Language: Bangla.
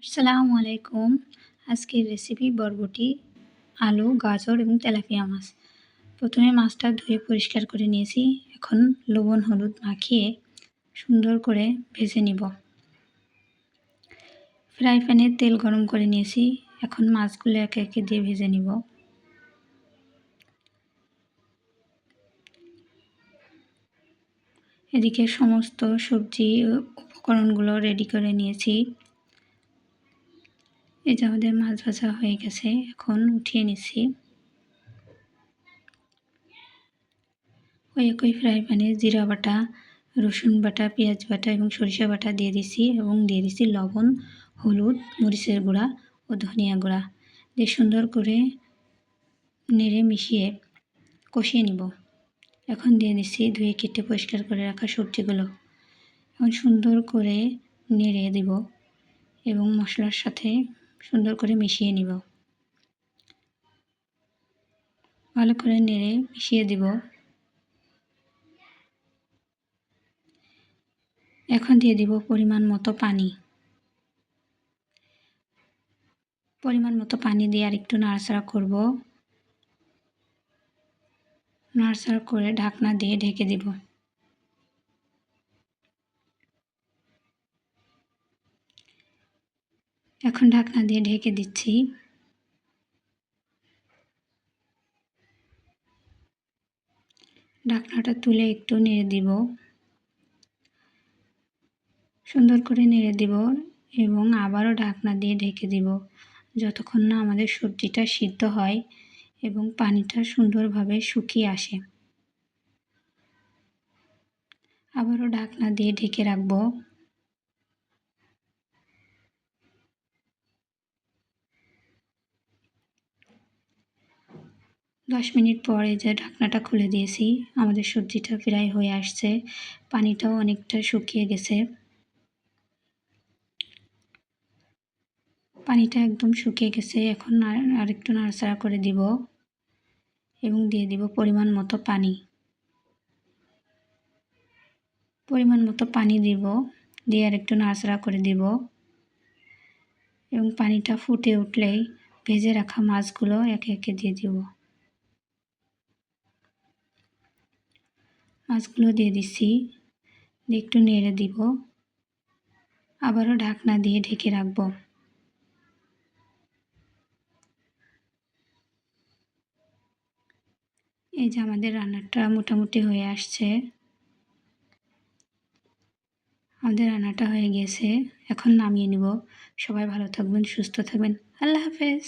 আসসালামু আলাইকুম। আজকের রেসিপি বরবটি, আলু, গাজর এবং তেলাপিয়া মাছ। প্রথমে মাছটা ধুয়ে পরিষ্কার করে নিয়েছি। এখন লবণ হলুদ মাখিয়ে সুন্দর করে ভেজে নিব। ফ্রাই প্যানে তেল গরম করে নিয়েছি। এখন মাছগুলো একে একে দিয়ে ভেজে নিব। এদিকে সমস্ত সবজি ও উপকরণগুলো রেডি করে নিয়েছি। এই যে আমাদের মাছ ভাজা হয়ে গেছে, এখন উঠিয়ে নিচ্ছি। ওই একই ফ্রাই প্যানে জিরা বাটা, রসুন বাটা, পেঁয়াজ বাটা এবং সরিষা বাটা দিয়ে দিছি এবং দিয়ে দিছি লবণ, হলুদ, মরিচের গুঁড়া ও ধনিয়া গুঁড়া দিয়ে সুন্দর করে নেড়ে মিশিয়ে কষিয়ে নিব। এখন দিয়ে দিচ্ছি ধুয়ে কেটে পরিষ্কার করে রাখা সবজিগুলো। এখন সুন্দর করে নেড়ে দিব এবং মশলার সাথে সুন্দর করে মিশিয়ে নিব। ভালো করে নেড়ে মিশিয়ে দিব। এখন দিয়ে দিব পরিমাণ মতো পানি। পরিমাণ মতো পানি দিয়ে আরেকটু নাড়াচাড়া করব। নাড়াচাড়া করে ঢাকনা দিয়ে ঢেকে দিব। এখন ঢাকনা দিয়ে ঢেকে দিচ্ছি। ঢাকনাটা তুলে একটু নেড়ে দিব। সুন্দর করে নেড়ে দিব এবং আবারও ঢাকনা দিয়ে ঢেকে দিব যতক্ষণ না আমাদের সবজিটা সিদ্ধ হয় এবং পানিটা সুন্দরভাবে শুকিয়ে আসে। আবারও ঢাকনা দিয়ে ঢেকে রাখব। দশ মিনিট পর এই যে ঢাকনাটা খুলে দিয়েছি, আমাদের সবজিটা প্রায় হয়ে আসছে। পানিটাও অনেকটা শুকিয়ে গেছে। পানিটা একদম শুকিয়ে গেছে। এখন আরেকটু নাড়াচাড়া করে দিব এবং দিয়ে দিব পরিমাণ মতো পানি। পরিমাণ মতো পানি দিব, দিয়ে আরেকটু নাড়াচাড়া করে দিব এবং পানিটা ফুটে উঠলেই ভেজে রাখা মাছগুলো একে একে দিয়ে দিব। মাছগুলো দিয়ে দিচ্ছি, দিয়ে একটু নেড়ে দিব। আবারও ঢাকনা দিয়ে ঢেকে রাখবো। এই যে আমাদের রান্নাটা মোটামুটি হয়ে আসছে। আমাদের রান্নাটা হয়ে গেছে, এখন নামিয়ে নিব। সবাই ভালো থাকবেন, সুস্থ থাকবেন। আল্লাহ হাফেজ।